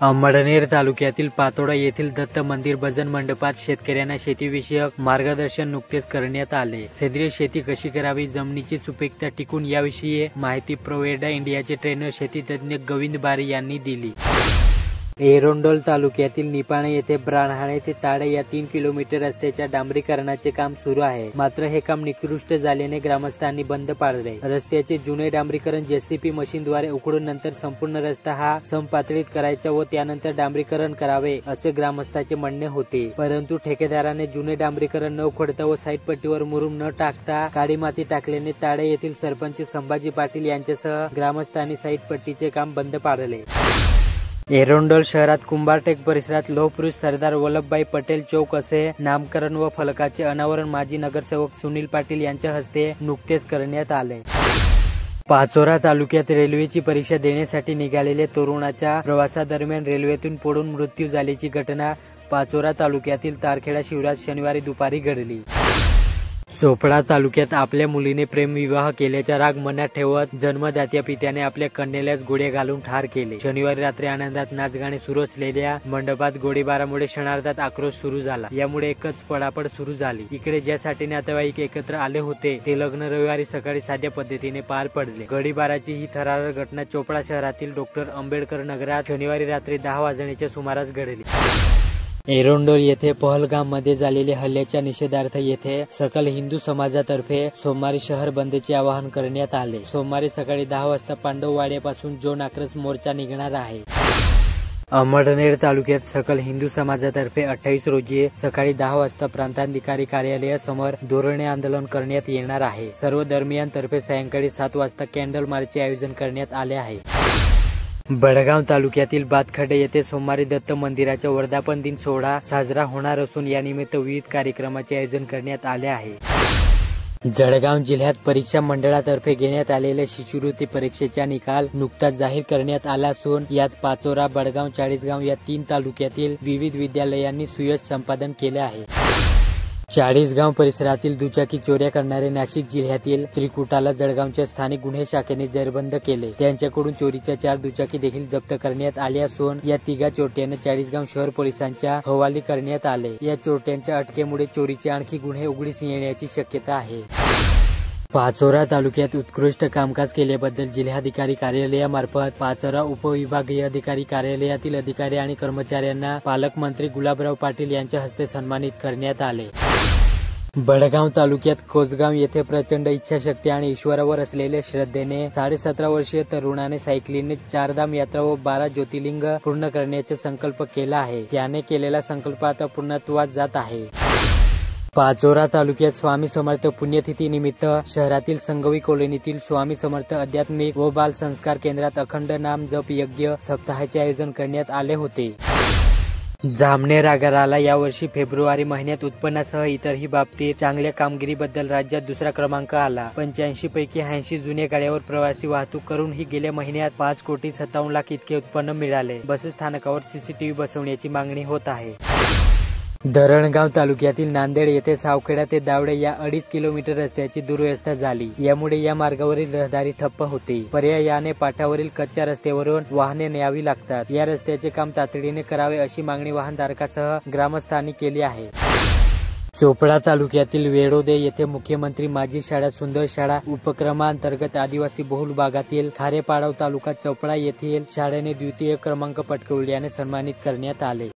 अंमळनेर तालुक्यातील पातोडा येथील दत्त मंदिर भजन मंडपात शेतकऱ्यांना शेतीविषयक मार्गदर्शन नुकतेच करण्यात आले। सेंद्रिय शेती कशी करावी, जमिनीची सुपीकता टिकून याविषयी माहिती प्रोवेडा इंडियाचे ट्रेनर शेती तज्ञ गोविंद बारी यांनी दिली। एरंडोल तालुक्यातील निपाणे येथे ब्राह्मणे ते ताडे या 3 किलोमीटर रस्त्याच्या डांबरीकरणाचे काम सुरू आहे। मात्र हे काम निकृष्ट झाल्याने ग्रामस्थांनी बंद पाडले। रस्त्याचे जुने डांबरीकरण जेसीबी मशीनद्वारे उकडून नंतर संपूर्ण रस्ता हा समपातळीत करायचा व त्यानंतर डांबरीकरण करावे असे ग्रामस्थांचे म्हणणे होते। परंतु ठेकेदाराने जुने डांबरीकरण न उखडता व साईड पट्टीवर मुरुम न टाकता काळी माती टाकल्याने ताडे येथील सरपंच संभाजी पाटील यांच्यासह ग्रामस्थांनी साईड पट्टीचे काम बंद पाडले। एरंडोल शहरात कुंभारटेक परिसरात लोहपुरुष सरदार वल्लभभाई पटेल चौक असे नामकरण व फलकाचे अनावरण माजी नगरसेवक सुनील पाटील यांच्या हस्ते नुकतेच करण्यात आले। पाचोरा तालुक्यात रेल्वेची परीक्षा देण्यासाठी निघालेल्या तरुणाच्या प्रवासादरम्यान रेल्वेतून पडून मृत्यू झाल्याची घटना पाचोरा तालुक्यातील तारखेडा शिवारात शनिवारी दुपारी घडली। चोपडा तालुक्यात आपल्या मुलीने प्रेमविवाह केल्याचा राग मनात ठेवत जन्मदात्या पित्याने आपल्या कन्येलाच गोळ्या घालून ठार केले। शनिवारी रात्री आनंदात नाचगाणे सुरू असलेल्या मंडपात गोळीबारामुळे क्षणार्धात आक्रोश सुरू झाला। यामुळे एकच पळापळ सुरू झाली। इकडे ज्यासाठी नातेवाईक एकत्र आले होते ते लग्न रविवारी सकाळी साध्या पद्धतीने पार पडले। गोळीबाराची ही थरारक घटना चोपडा शहरातील डॉक्टर आंबेडकर नगरात शनिवारी रात्री 10 वाजण्याच्या सुमारास घडली। एरंडोल येथे पहलगाममध्ये झालेल्या हल्ल्याच्या निषेधार्थ येथे सकल हिंदू समाजातर्फे सोमवारी शहर बंदचे आवाहन करण्यात आले। सोमवारी सकाळी 10 वाजता पांडववाड्यापासून जन आक्रोश मोर्चा निघणार आहे। अंमळनेर तालुक्यात सकल हिंदू समाजातर्फे 28 रोजी सकाळी 10 वाजता प्रांताधिकारी कार्यालयासमोर धोरणे आंदोलन करण्यात येणार आहे। सर्व धर्मियांतर्फे सायंकाळी 7 वाजता कॅन्डल मार्चचे आयोजन करण्यात आले आहे। बडगाव तालुक्यातील बातखडे येथे सोमवारी दत्त मंदिराचा वर्धापन दिन सोहळा साजरा होणार असून यानिमित्त विविध कार्यक्रमाचे आयोजन करण्यात आले आहे। जळगाव जिल्ह्यात परीक्षा मंडळातर्फे घेण्यात आलेल्या शिष्यवृत्ती परीक्षेचा निकाल नुकताच जाहीर करण्यात आला असून यात पाचोरा, बडगाव, चाळीसगाव या 3 तालुक्यातील विविध विद्यालयांनी सुयश संपादन केले आहे। चाळीसगाव परिसरातील दुचाकी चोऱ्या करणारे नाशिक जिल्ह्यातील त्रिकुटाला जळगावच्या स्थानिक गुन्हे शाखेने जेरबंद केले। त्यांच्याकडून चोरीच्या 4 दुचाकी देखील जप्त करण्यात आल्या असून या 3 चोरट्यांना चाळीसगाव शहर पोलिसांच्या हवाली करण्यात आले। या चोरट्यांच्या अटकेमुळे चोरीचे आणखी गुन्हे उघडीस येण्याची शक्यता आहे। पाचोरा तालुक्यात उत्कृष्ट कामकाज केल्याबद्दल जिल्हाधिकारी कार्यालयामार्फत पाचोरा उपविभागीय अधिकारी कार्यालयातील अधिकारी आणि कर्मचाऱ्यांना पालकमंत्री गुलाबराव पाटील यांच्या हस्ते सन्मानित करण्यात आले। बडगाव तालुक्यात कोसगाव येथे प्रचंड इच्छाशक्ती आणि ईश्वरावर असलेल्या श्रद्धेने 17.5 वर्षीय तरुणाने सायकलीने 4 धाम यात्रा व 12 ज्योतिर्लिंग पूर्ण करण्याचा संकल्प केला आहे। त्याने केलेला संकल्प आता पूर्णत्वास जात आहे। पाचोरा तालुक्यात स्वामी समर्थ पुण्यतिथी निमित्त शहरातील संगवी कॉलनीतील स्वामी समर्थ आध्यात्मिक व बाल संस्कार केंद्रात अखंड नाम जप यज्ञ सप्ताहाचे आयोजन करण्यात आले होते। जामनेर आगाराला यावर्षी फेब्रुवारी महिन्यात उत्पन्नासह इतरही बाबतीत चांगल्या कामगिरीबद्दल राज्यात दुसरा क्रमांक आला। 85 पैकी 80 जुन्या गाड्यावर प्रवासी वाहतूक करूनही गेल्या महिन्यात 5,57,00,000 इतके उत्पन्न मिळाले। बस स्थानकावर सीसीटीव्ही बसवण्याची मागणी होत आहे। धरणगाव तालुक्यातील नांदेड येथे सावखेडा ते दावडे या 2.5 किलोमीटर रस्त्याची दुर्व्यवस्था झाली। यामुळे या मार्गावरील रहदारी ठप्प होते। पर्यायाने पाटावरील कच्च्या रस्त्यावरून वाहने न्यावी लागतात। या रस्त्याचे काम तातडीने करावे अशी मागणी वाहनधारकासह ग्रामस्थांनी केली आहे। चोपडा तालुक्यातील वेडोदे येथे मुख्यमंत्री माझी शाळा सुंदर शाळा उपक्रमांतर्गत आदिवासी बहुल भागातील खारेपाडा तालुका चोपडा येथील शाळेने द्वितीय क्रमांक पटकावल्याने सन्मानित करण्यात आले।